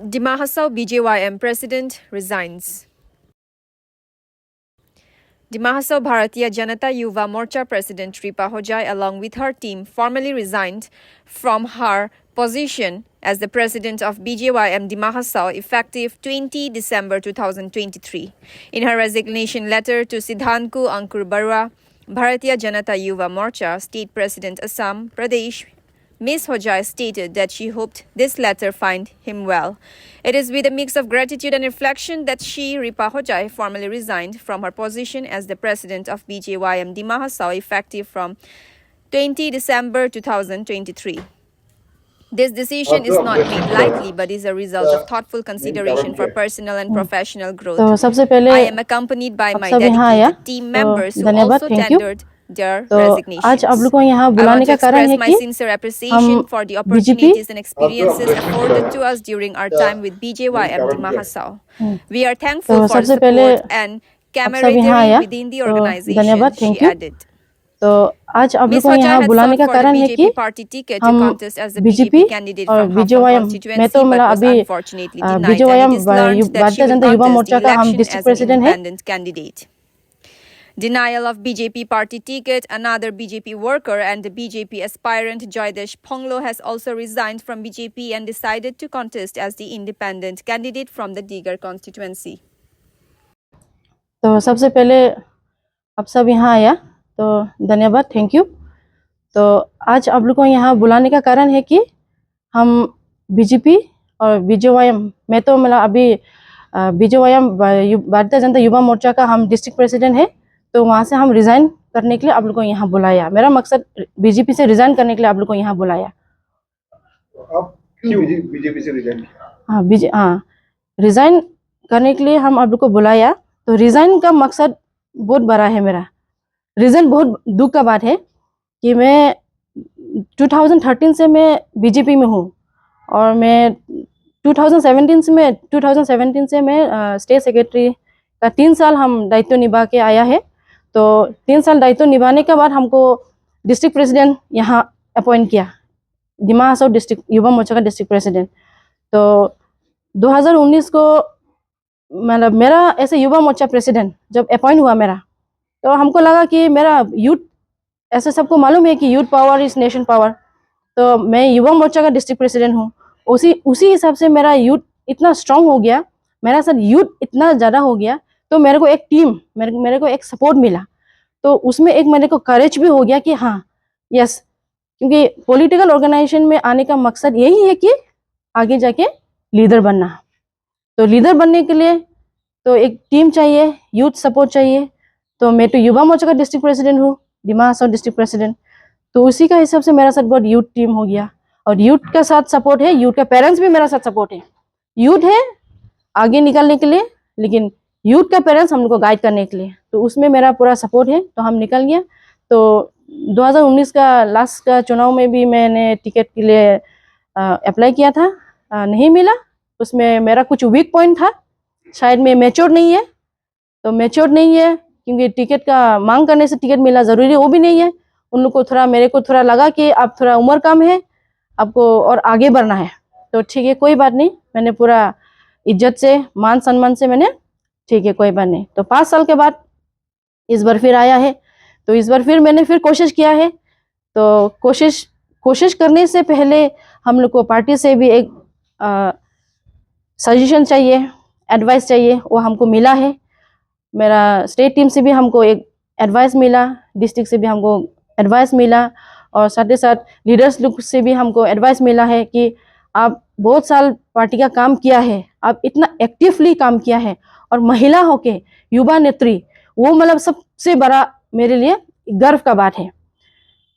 Dima Hasao BJYM President resigns. Dima Hasao Bharatiya Janata Yuva Morcha President Ripa Hojai along with her team formally resigned from her position as the president of BJYM Dima Hasao effective 20 December 2023. In her resignation letter to Siddhanku Ankur Barua, Bharatiya Janata Yuva Morcha State President Assam Pradesh, Ms. Hojai stated that she hoped this letter find him well. It is with a mix of gratitude and reflection that she, Ripa Hojai, formally resigned from her position as the president of BJYM Dima Hasao effective from 20 December 2023. This decision is not made lightly but is a result of thoughtful consideration for personal and professional growth. तो सबसे पहले I am accompanied by आप my सब यहाँ आया dedicated team तो members who धन्यवाद, also thank you. tendered their तो resignations. आज आप लोग को यहाँ I want बुलाने to का कारण express है my कि sincere appreciation for the BJP opportunities and experiences afforded to us during our time with BJYM Dima Hasao. We are thankful तो for the सबसे पहले support and आप सब यहाँ camaraderie आया within the तो organization, धन्यवाद, she थैंक यू। added. तो आज आप लोग Ms. को Hojai यहाँ had बुलाने sought का for the कारण है कि BJP party ticket to हम contest as the BJP BJP candidate और from Haflong बीजेवाईएम मैं constituency तो but मतलब was अभी unfortunately denied, and BJYM it is learned that she भारतीय will Janata Yuva contest the मोर्चा का हम election district as an president है। independent candidate. Denial of BJP party ticket, another BJP worker and the BJP aspirant Joydesh Phonglo has also resigned from BJP and decided to contest as the independent candidate from the Digar constituency. तो सबसे पहले आप सब यहाँ आया तो धन्यवाद, thank you. तो आज आप लोग को यहाँ बुलाने का कारण है कि हम बीजेपी और बीजेवाईएम मैं तो मतलब अभी बीजेवाईएम भारतीय जनता युवा मोर्चा का हम डिस्ट्रिक्ट प्रेसिडेंट है, तो वहाँ से हम रिज़ाइन करने के लिए आप लोग को यहाँ बुलाया। मेरा मकसद बीजेपी से रिज़ाइन करने के लिए आप लोग को यहाँ बुलाया। आप क्यों बीजेपी से रिजाइन किया? हाँ, रिज़ाइन करने के लिए हम आप लोग को बुलाया। तो रिज़ाइन का मकसद बहुत बड़ा है। मेरा रीज़न बहुत दुख का बात है कि मैं 2013 से मैं बीजेपी में हूँ और मैं 2017 से मैं स्टेट सेक्रेटरी का 3 साल हम दायित्व निभा के आया है। तो 3 साल दायित्व निभाने के बाद हमको डिस्ट्रिक्ट प्रेसिडेंट यहाँ अपॉइंट किया, दिमा हसाओ डिस्ट्रिक्ट युवा मोर्चा का डिस्ट्रिक्ट प्रेसिडेंट। तो 2019 को मतलब मेरा ऐसे युवा मोर्चा प्रेसिडेंट जब अपॉइंट हुआ मेरा, तो हमको लगा कि मेरा यूथ, ऐसे सबको मालूम है कि youth power is nation power, तो मैं युवा मोर्चा का डिस्ट्रिक्ट प्रेसिडेंट हूँ। उसी हिसाब से मेरा यूथ इतना स्ट्रांग हो गया, मेरा साथ यूथ इतना ज़्यादा हो गया, तो मेरे को एक टीम, मेरे को एक सपोर्ट मिला। तो उसमें एक मेरे को करेज भी हो गया कि हाँ यस, क्योंकि पॉलिटिकल ऑर्गेनाइजेशन में आने का मकसद यही है कि आगे जाके लीडर बनना। तो लीडर बनने के लिए तो एक टीम चाहिए, यूथ सपोर्ट चाहिए। तो मैं तो युवा मोर्चा का डिस्ट्रिक्ट प्रेसिडेंट हूँ, दिमा हसाओ डिस्ट्रिक्ट प्रेसिडेंट। तो उसी का हिसाब से मेरा साथ बहुत यूथ टीम हो गया और यूथ का साथ सपोर्ट है, यूथ का पेरेंट्स भी मेरा साथ सपोर्ट है। यूथ है आगे निकलने के लिए, लेकिन यूथ का पेरेंट्स हम लोग को गाइड करने के लिए, तो उसमें मेरा पूरा सपोर्ट है। तो हम निकल गया। तो 2019 का लास्ट का चुनाव में भी मैंने टिकट के लिए अप्लाई किया था, नहीं मिला। उसमें मेरा कुछ वीक पॉइंट था, शायद मैं मैच्योर नहीं है। तो मैच्योर नहीं है क्योंकि टिकट का मांग करने से टिकट मिला ज़रूरी वो भी नहीं है। उन लोग को थोड़ा, मेरे को थोड़ा लगा कि आप थोड़ा उम्र कम है, आपको और आगे बढ़ना है। तो ठीक है, कोई बात नहीं, मैंने पूरा इज्जत से मान सम्मान से मैंने, ठीक है कोई बात नहीं। तो 5 साल के बाद इस बार फिर आया है। तो इस बार फिर मैंने फिर कोशिश किया है। तो कोशिश करने से पहले हम लोग को पार्टी से भी एक सजेशन चाहिए, एडवाइस चाहिए, वो हमको मिला है। मेरा स्टेट टीम से भी हमको एक एडवाइस मिला, डिस्ट्रिक्ट से भी हमको एडवाइस मिला, और साथ ही साथ लीडर्स लोग से भी हमको एडवाइस मिला है कि आप बहुत साल पार्टी का काम किया है, आप इतना एक्टिवली काम किया है, और महिला होके युवा नेत्री, वो मतलब सबसे बड़ा मेरे लिए गर्व का बात है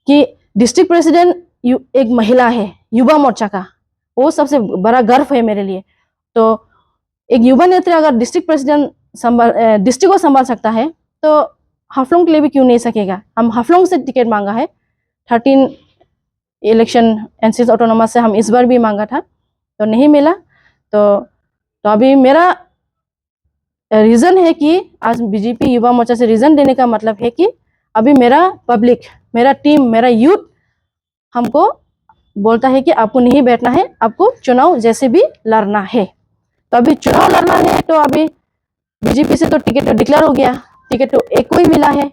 कि डिस्ट्रिक्ट प्रेसिडेंट एक महिला है युवा मोर्चा का, वो सबसे बड़ा गर्व है मेरे लिए। तो एक युवा नेत्री अगर डिस्ट्रिक्ट प्रेसिडेंट डिस्ट्रिक्ट को संभाल सकता है, तो हाफलोंग के लिए भी क्यों नहीं सकेगा। हम हाफलोंग से टिकट मांगा है, 13 इलेक्शन एनसीसी ऑटोनोमस से हम इस बार भी मांगा था, तो नहीं मिला। तो अभी मेरा रीज़न है कि आज बीजेपी युवा मोर्चा से रीज़न देने का मतलब है कि अभी मेरा पब्लिक, मेरा टीम, मेरा यूथ हमको बोलता है कि आपको नहीं बैठना है, आपको चुनाव जैसे भी लड़ना है। तो अभी चुनाव लड़ना है तो अभी बीजेपी से तो टिकट तो डिक्लेयर हो गया, टिकट तो एक को ही मिला है।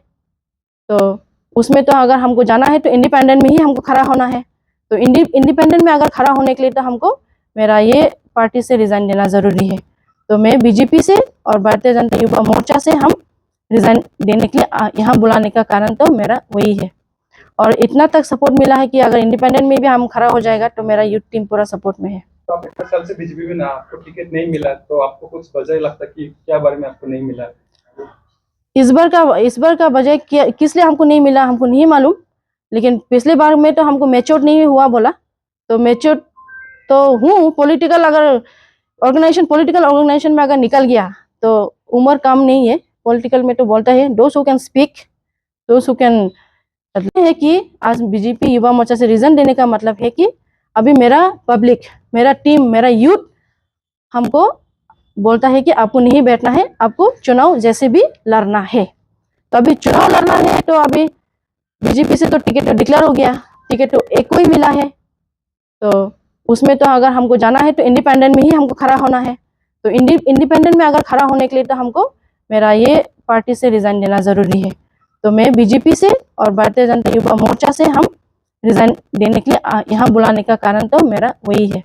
तो उसमें तो अगर हमको जाना है तो इंडिपेंडेंट में ही हमको खड़ा होना है। तो इंडिपेंडेंट में अगर खड़ा होने के लिए तो हमको मेरा ये पार्टी से रिजाइन देना जरूरी है। तो मैं बीजेपी से और भारतीय जनता युवा मोर्चा से हम रिजाइन देने के लिए यहाँ बुलाने का कारण तो मेरा वही है। और इतना तक सपोर्ट मिला है कि अगर इंडिपेंडेंट में भी हम खड़ा हो जाएगा तो मेरा यूथ टीम पूरा सपोर्ट में है। तो आप 1 साल से बीजेपी में ना, आपको टिकट नहीं मिला तो आपको कुछ वजह लगता कि क्या बारे में आपको नहीं मिला? इस बार का वजह किस लिए हमको नहीं मिला हमको नहीं मालूम, लेकिन पिछले बार में तो हमको मैच्योर नहीं हुआ बोला। तो मैच्योर तो हूँ, पॉलिटिकल ऑर्गेनाइजेशन में अगर निकल गया तो उम्र कम नहीं है। पॉलिटिकल में तो बोलता है those who can speak, those who can है कि आज बीजेपी युवा मोर्चा से रीजन देने का मतलब है कि अभी मेरा पब्लिक, मेरा टीम, मेरा यूथ हमको बोलता है कि आपको नहीं बैठना है, आपको चुनाव जैसे भी लड़ना है। तो अभी चुनाव लड़ना है तो अभी बीजेपी से तो टिकट तो डिक्लेयर हो गया, टिकट तो एक को ही मिला है। तो उसमें तो अगर हमको जाना है तो इंडिपेंडेंट में ही हमको खड़ा होना है। तो इंडिपेंडेंट में अगर खड़ा होने के लिए तो हमको मेरा ये पार्टी से रिजाइन देना जरूरी है। तो मैं बीजेपी से और भारतीय जनता युवा मोर्चा से हम रिजाइन देने के लिए यहाँ बुलाने का कारण तो मेरा वही है।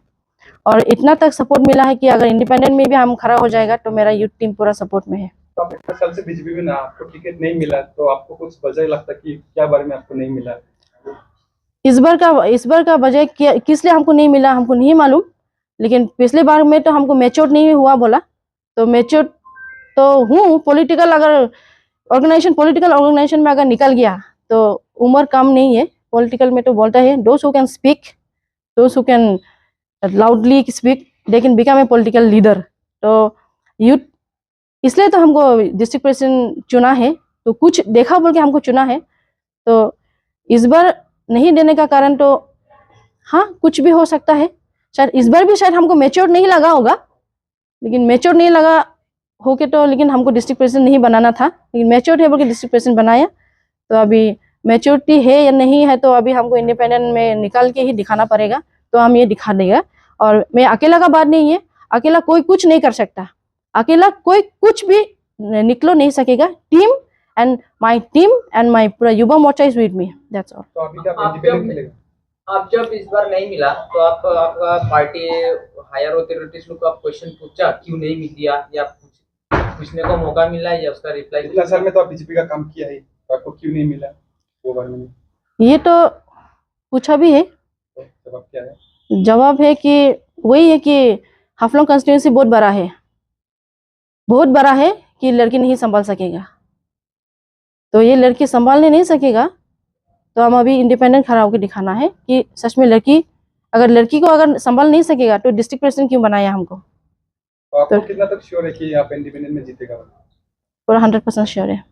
और इतना तक सपोर्ट मिला है कि अगर इंडिपेंडेंट में भी हम खड़ा हो जाएगा तो मेरा यूथ टीम पूरा सपोर्ट में है। तो आप 1 साल से बीजेपी में ना, आपको टिकट नहीं मिला तो आपको कुछ वजह लगता कि क्या बारे में आपको नहीं मिला? इस बार का वजह किस लिए हमको नहीं मिला हमको नहीं मालूम, लेकिन पिछले बार में तो हमको मैच्योर नहीं हुआ बोला। तो मैच्योर तो हूँ, पॉलिटिकल ऑर्गेनाइजेशन में अगर निकल गया तो उम्र कम नहीं है। पॉलिटिकल में तो बोलता है those who can speak, those who can loudly speak, they can become a political leader. तो यूथ इसलिए तो हमको डिस्ट्रिक्ट प्रेसिडेंट चुना है, तो कुछ देखा बोल के हमको चुना है। तो इस बार नहीं देने का कारण तो हाँ कुछ भी हो सकता है, शायद इस बार भी शायद हमको मैच्योर नहीं लगा होगा, लेकिन मैच्योर नहीं लगा होके तो लेकिन हमको डिस्ट्रिक्ट प्रेसिडेंट नहीं बनाना था, लेकिन मैच्योर है बोल के डिस्ट्रिक्ट प्रेसिडेंट बनाया। तो अभी मैच्योरिटी है या नहीं है तो अभी हमको इंडिपेंडेंट में निकाल के ही दिखाना पड़ेगा, तो हम ये दिखा देगा। और मैं अकेला का बात नहीं है, अकेला कोई कुछ नहीं कर सकता, अकेला कोई कुछ भी निकलो नहीं सकेगा। टीम एंड माय पूरा Yuva Morcha is with me, that's all. तो अभी आप इंडिपेंडेंट मिलेगा? आप जब इस बार नहीं मिला तो आपका पार्टी हायर अथॉरिटीज को आप क्वेश्चन पूछा क्यों नहीं दिया, या पूछने को मौका मिला या उसका रिप्लाई? पिछले साल में तो आप बीजेपी का काम किया है, तो आपको क्यों नहीं मिला वो बार में? ये तो पूछा भी है, तो जवाब क्या है? जवाब है कि वही है कि हाफलोंग कंस्टिट्यूंसी बहुत बड़ा है कि लड़की नहीं संभाल सकेगा। तो ये लड़की संभालने नहीं सकेगा तो हम अभी इंडिपेंडेंट खड़ा होकर दिखाना है कि सच में लड़की को अगर संभाल नहीं सकेगा तो डिस्ट्रिक्ट प्रेसिडेंट क्यों बनाया हमको। तो आपको कितना तक श्योर है कि आप इंडिपेंडेंट में जीतेगा? पूरा 100% श्योर है।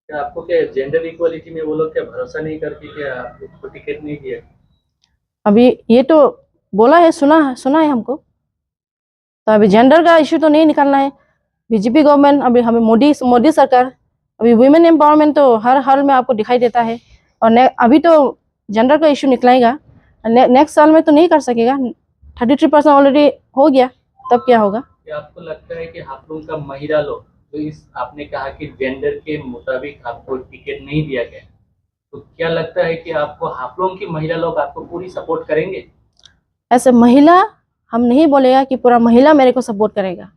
क्या आपको क्या जेंडर इक्वालिटी में वो लोग क्या भरोसा नहीं करते, क्या आपको टिकट नहीं दिया? अभी ये तो बोला है, सुना है हमको। तो अभी जेंडर का इश्यू तो नहीं निकालना है। बीजेपी गवर्नमेंट अभी हमें मोदी सरकार अभी वुमेन एम्पावरमेंट तो हर हाल में आपको दिखाई देता है। और अभी तो जेंडर का इश्यू निकलेगा, नेक्स्ट साल में तो नहीं कर सकेगा। 33% ऑलरेडी हो गया, तब क्या होगा? क्या आपको लगता है कि हाफलोंग का महिला लोग तो इस आपने कहा कि जेंडर के मुताबिक आपको टिकट नहीं दिया गया, तो क्या लगता है कि आपको हाफलोंग की महिला लोग आपको पूरी सपोर्ट करेंगे? ऐसे महिला हम नहीं बोलेगा कि पूरा महिला मेरे को सपोर्ट करेगा,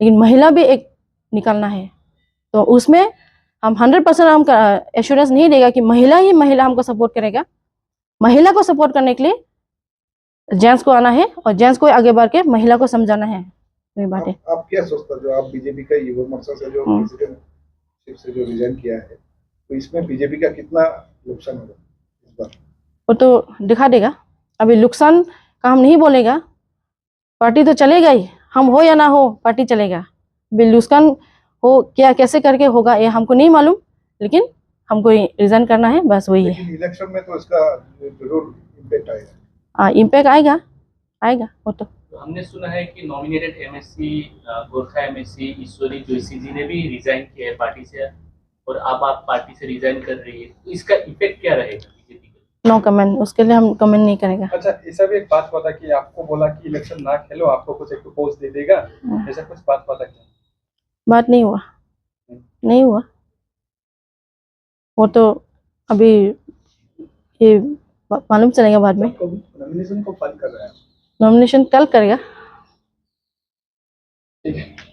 लेकिन महिला भी एक निकलना है। तो उसमें हम 100% हम एश्योरेंस नहीं देगा कि महिला हमको सपोर्ट करेगा। महिला को सपोर्ट करने के लिए जेंट्स को आना है और जेंट्स को आगे बढ़ के महिला को समझाना है। वही बात है। आप क्या सोचता, जो आप बीजेपी का युवा मोर्चा से जो प्रेसिडेंटशिप से जो रिजाइन किया है, तो इसमें बीजेपी का कितना नुकसान होगा इस बार? वो तो दिखा देगा। अभी नुकसान का हम नहीं बोलेगा, पार्टी तो चलेगा ही, हम हो या ना हो पार्टी चलेगा। अभी नुकसान हो क्या कैसे करके होगा ये हमको नहीं मालूम, लेकिन हमको रिजाइन करना है, बस वही है। इलेक्शन में तो इसका जरूर इम्पैक्ट आएगा। इम्पैक्ट आएगा वो तो। हमने सुना है कि नॉमिनेटेड एमएससी गोरखा एमएससी ईश्वरी जोशी जी ने भी रिजाइन किया है पार्टी से, और अब आप पार्टी से रिजाइन कर रही है, तो इसका इफेक्ट क्या रहेगा बीजेपी के? नो कमेंट, उसके लिए हम कमेंट नहीं करेंगे। अच्छा, ऐसा भी एक बात हुआ था कि आपको बोला कि इलेक्शन ना खेलो, आपको कुछ एक पोस्ट दे देगा, ऐसा कुछ बात हुआ था क्या? बात नहीं हुआ, नहीं हुआ। वो तो अभी ये मालूम चलेगा बाद में। नॉमिनेशन को फाइल कर रहे हैं। नॉमिनेशन कल करेगा। ठीक है।